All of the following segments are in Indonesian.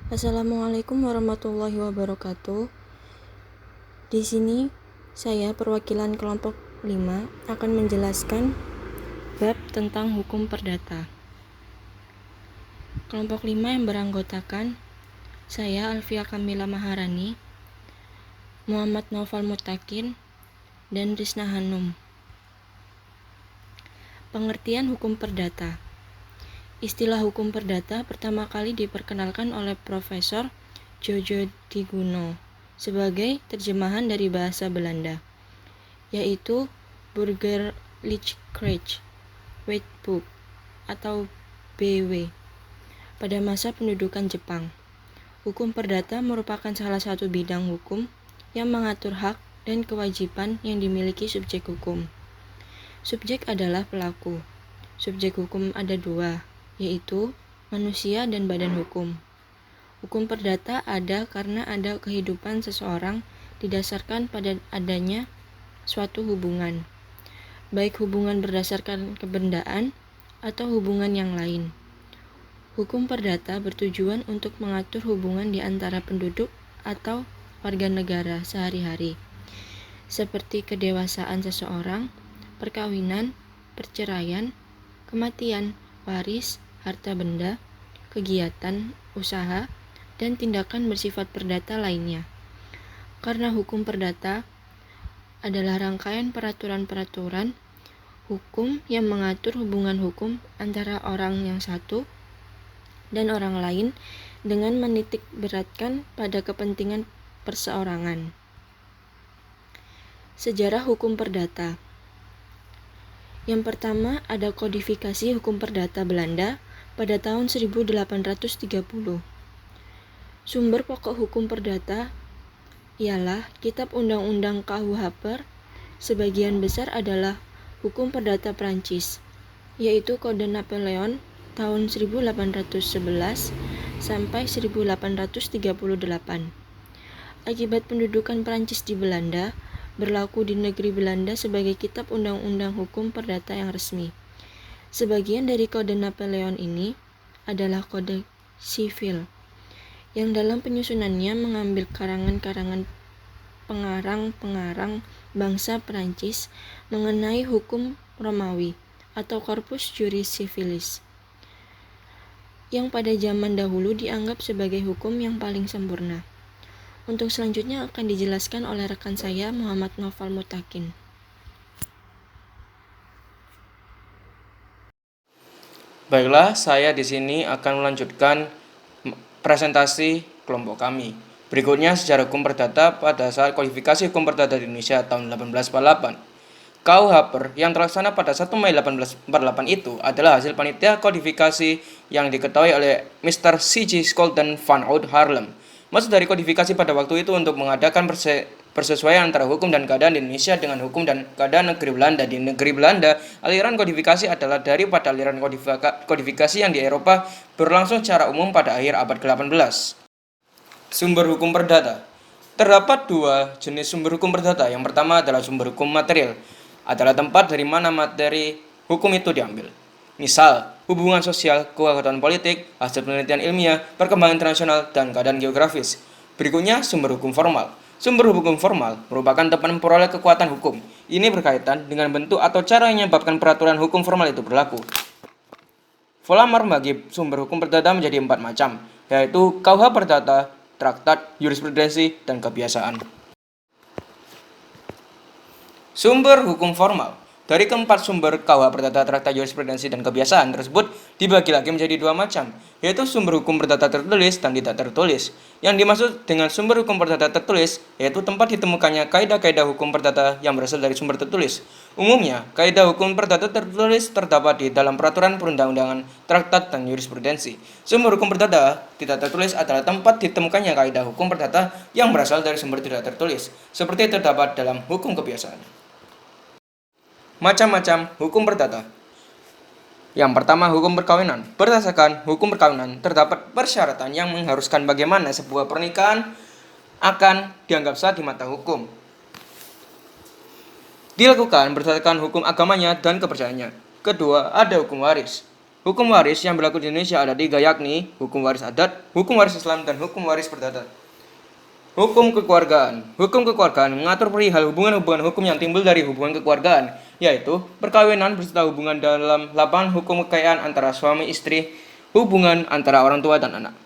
Assalamualaikum warahmatullahi wabarakatuh. Di sini saya perwakilan kelompok 5 akan menjelaskan bab tentang hukum perdata. Kelompok 5 yang beranggotakan saya Alfia Kamila Maharani, Muhammad Naufal Mutakin, dan Risna Hanum. Pengertian hukum perdata. Istilah hukum perdata pertama kali diperkenalkan oleh Profesor Jojo Diguno sebagai terjemahan dari bahasa Belanda, yaitu Burgerlijkrecht Wetboek atau BW. Pada masa pendudukan Jepang, hukum perdata merupakan salah satu bidang hukum yang mengatur hak dan kewajiban yang dimiliki subjek hukum. Subjek adalah pelaku. Subjek hukum ada dua, yaitu manusia dan badan hukum. Hukum perdata ada karena ada kehidupan seseorang didasarkan pada adanya suatu hubungan, baik hubungan berdasarkan kebendaan atau hubungan yang lain. Hukum perdata bertujuan untuk mengatur hubungan di antara penduduk atau warga negara sehari-hari, seperti kedewasaan seseorang, perkawinan, perceraian, kematian, waris, harta benda, kegiatan, usaha, dan tindakan bersifat perdata lainnya. Karena hukum perdata adalah rangkaian peraturan-peraturan hukum yang mengatur hubungan hukum antara orang yang satu dan orang lain dengan menitik beratkan pada kepentingan perseorangan. Sejarah hukum perdata. Yang pertama ada kodifikasi hukum perdata Belanda pada tahun 1830. Sumber pokok hukum perdata ialah Kitab Undang-Undang KUHP. Sebagian besar adalah hukum perdata Prancis, yaitu Kode Napoleon tahun 1811 sampai 1838. Akibat pendudukan Prancis di Belanda, berlaku di negeri Belanda sebagai kitab undang-undang hukum perdata yang resmi. Sebagian dari Kode Napoleon ini adalah kode sivil, yang dalam penyusunannya mengambil karangan-karangan pengarang-pengarang bangsa Prancis mengenai hukum Romawi atau Corpus Juris Civilis, yang pada zaman dahulu dianggap sebagai hukum yang paling sempurna. Untuk selanjutnya akan dijelaskan oleh rekan saya Muhammad Naufal Mutakin. Baiklah, saya di sini akan melanjutkan presentasi kelompok kami. Berikutnya sejarah hukum perdata pada saat kodifikasi hukum perdata di Indonesia tahun 1848. KUHP yang terlaksana pada 1 Mei 1848 itu adalah hasil panitia kodifikasi yang diketahui oleh Mr. C.G. Scholten van Oud Haarlem. Maksud dari kodifikasi pada waktu itu untuk mengadakan persesuaian antara hukum dan keadaan di Indonesia dengan hukum dan keadaan negeri Belanda. Di negeri Belanda, aliran kodifikasi adalah daripada aliran kodifikasi yang di Eropa berlangsung secara umum pada akhir abad ke-18. Sumber hukum perdata. Terdapat dua jenis sumber hukum perdata. Yang pertama adalah sumber hukum material, adalah tempat dari mana materi hukum itu diambil. Misal, hubungan sosial, kekuatan politik, hasil penelitian ilmiah, perkembangan internasional, dan keadaan geografis. Berikutnya, sumber hukum formal. Sumber hukum formal merupakan tempat memperoleh kekuatan hukum. Ini berkaitan dengan bentuk atau cara yang menyebabkan peraturan hukum formal itu berlaku. Vollmer membagi sumber hukum perdata menjadi 4 macam, yaitu KUH perdata, traktat, jurisprudensi, dan kebiasaan. Sumber hukum formal. Dari keempat sumber KUH perdata, traktat, jurisprudensi, dan kebiasaan tersebut dibagi lagi menjadi dua macam, yaitu sumber hukum perdata tertulis dan tidak tertulis. Yang dimaksud dengan sumber hukum perdata tertulis yaitu tempat ditemukannya kaidah-kaidah hukum perdata yang berasal dari sumber tertulis. Umumnya, kaidah hukum perdata tertulis terdapat di dalam peraturan perundang-undangan, traktat, dan jurisprudensi. Sumber hukum perdata tidak tertulis adalah tempat ditemukannya kaidah hukum perdata yang berasal dari sumber tidak tertulis, seperti terdapat dalam hukum kebiasaan. Macam-macam hukum perdata. Yang pertama, hukum perkawinan. Berdasarkan hukum perkawinan, terdapat persyaratan yang mengharuskan bagaimana sebuah pernikahan akan dianggap sah di mata hukum. Dilakukan berdasarkan hukum agamanya dan kepercayaannya. Kedua, ada hukum waris. Hukum waris yang berlaku di Indonesia ada 3, yakni hukum waris adat, hukum waris Islam, dan hukum waris perdata. Hukum kekeluargaan. Hukum kekeluargaan mengatur perihal hubungan-hubungan hukum yang timbul dari hubungan kekeluargaan, yaitu perkawinan beserta hubungan dalam lapangan hukum kekayaan antara suami istri, hubungan antara orang tua dan anak.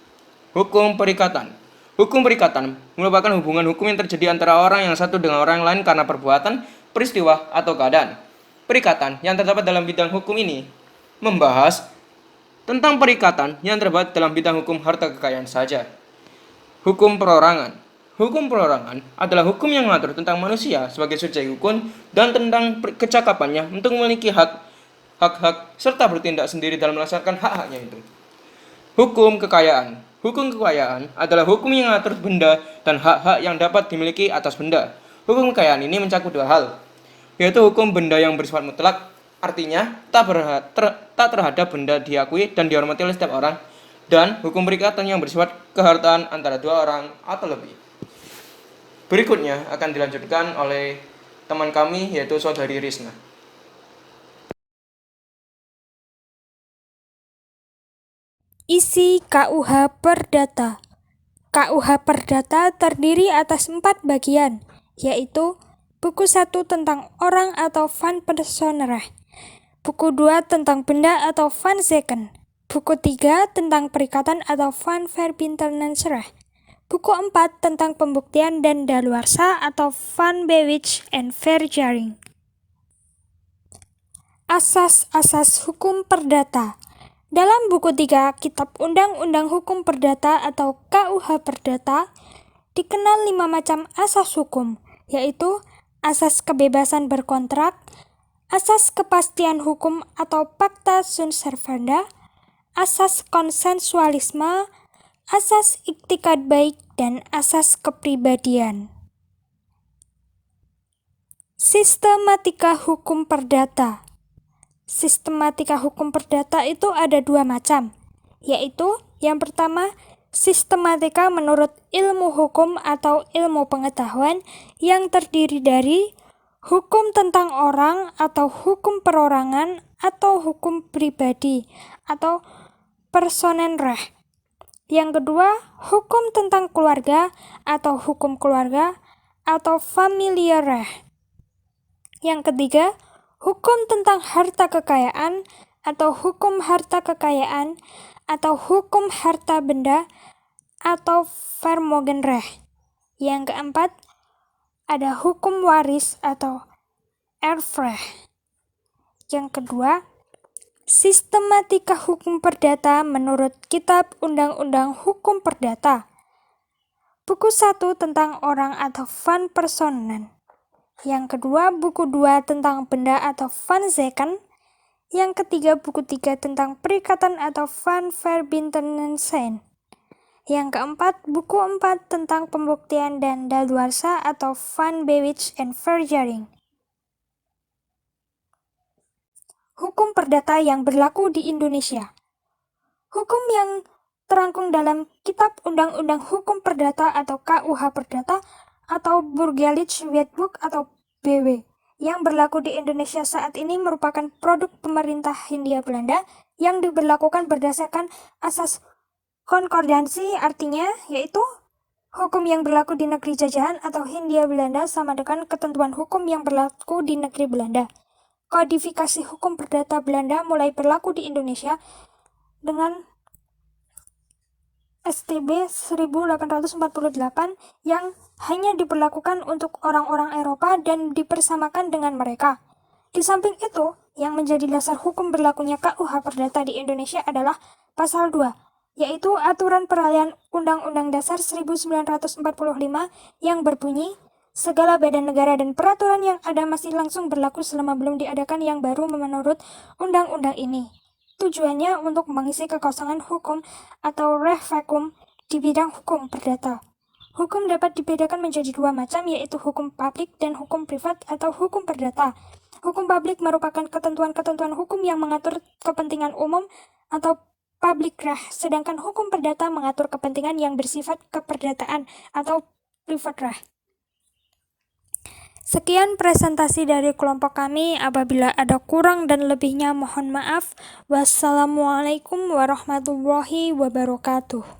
Hukum perikatan. Hukum perikatan merupakan hubungan hukum yang terjadi antara orang yang satu dengan orang lain karena perbuatan, peristiwa, atau keadaan. Perikatan yang terdapat dalam bidang hukum ini membahas tentang perikatan yang terdapat dalam bidang hukum harta kekayaan saja. Hukum perorangan. Hukum perorangan adalah hukum yang mengatur tentang manusia sebagai subjek hukum dan tentang kecakapannya untuk memiliki hak-hak serta bertindak sendiri dalam melaksanakan hak-haknya itu. Hukum kekayaan. Hukum kekayaan adalah hukum yang mengatur benda dan hak-hak yang dapat dimiliki atas benda. Hukum kekayaan ini mencakup 2 hal, yaitu hukum benda yang bersifat mutlak, artinya tak terhadap benda diakui dan dihormati oleh setiap orang, dan hukum perikatan yang bersifat kehartaan antara 2 orang atau lebih. Berikutnya akan dilanjutkan oleh teman kami, yaitu Saudari Risna. Isi KUH Perdata. KUH Perdata terdiri atas 4 bagian, yaitu buku 1 tentang orang atau van personerecht, buku 2 tentang benda atau van zeken, buku 3 tentang perikatan atau van verbintenensrecht, buku 4 tentang pembuktian dan daluarsa atau van bewich and verjaring. Asas-asas hukum perdata. Dalam buku 3 Kitab Undang-Undang Hukum Perdata atau KUH Perdata, dikenal 5 macam asas hukum, yaitu asas kebebasan berkontrak, asas kepastian hukum atau pacta sunt servanda, asas konsensualisme, asas iktikad baik, dan asas kepribadian. Sistematika hukum perdata. Sistematika hukum perdata itu ada 2 macam, yaitu yang pertama, sistematika menurut ilmu hukum atau ilmu pengetahuan yang terdiri dari hukum tentang orang atau hukum perorangan atau hukum pribadi atau personenrecht. Yang kedua, hukum tentang keluarga atau hukum keluarga atau familiarecht. Yang ketiga, hukum tentang harta kekayaan atau hukum harta kekayaan atau hukum harta benda atau vermogenrecht. Yang keempat, ada hukum waris atau erfrecht. Yang kedua, sistematika hukum perdata menurut Kitab Undang-Undang Hukum Perdata. Buku 1 tentang orang atau van personen. Yang kedua, buku 2 tentang benda atau van zeken. Yang ketiga, buku 3 tentang perikatan atau van verbintenensen. Yang keempat, buku 4 tentang pembuktian dan daluarsa atau van bewich and verjaring. Hukum perdata yang berlaku di Indonesia. Hukum yang terangkum dalam Kitab Undang-Undang Hukum Perdata atau KUH Perdata atau Burgerlijk Wetboek atau BW yang berlaku di Indonesia saat ini merupakan produk pemerintah Hindia Belanda yang diberlakukan berdasarkan asas konkordansi, artinya yaitu hukum yang berlaku di negeri jajahan atau Hindia Belanda sama dengan ketentuan hukum yang berlaku di negeri Belanda. Kodifikasi hukum perdata Belanda mulai berlaku di Indonesia dengan STB 1848 yang hanya diberlakukan untuk orang-orang Eropa dan dipersamakan dengan mereka. Di samping itu, yang menjadi dasar hukum berlakunya KUH Perdata di Indonesia adalah Pasal 2, yaitu Aturan Peralihan Undang-Undang Dasar 1945 yang berbunyi, segala badan negara dan peraturan yang ada masih langsung berlaku selama belum diadakan yang baru menurut undang-undang ini. Tujuannya untuk mengisi kekosongan hukum atau reh vakum di bidang hukum perdata. Hukum dapat dibedakan menjadi 2 macam, yaitu hukum publik dan hukum privat atau hukum perdata. Hukum publik merupakan ketentuan-ketentuan hukum yang mengatur kepentingan umum atau public reh, sedangkan hukum perdata mengatur kepentingan yang bersifat keperdataan atau private reh. Sekian presentasi dari kelompok kami. Apabila ada kurang dan lebihnya mohon maaf. Wassalamualaikum warahmatullahi wabarakatuh.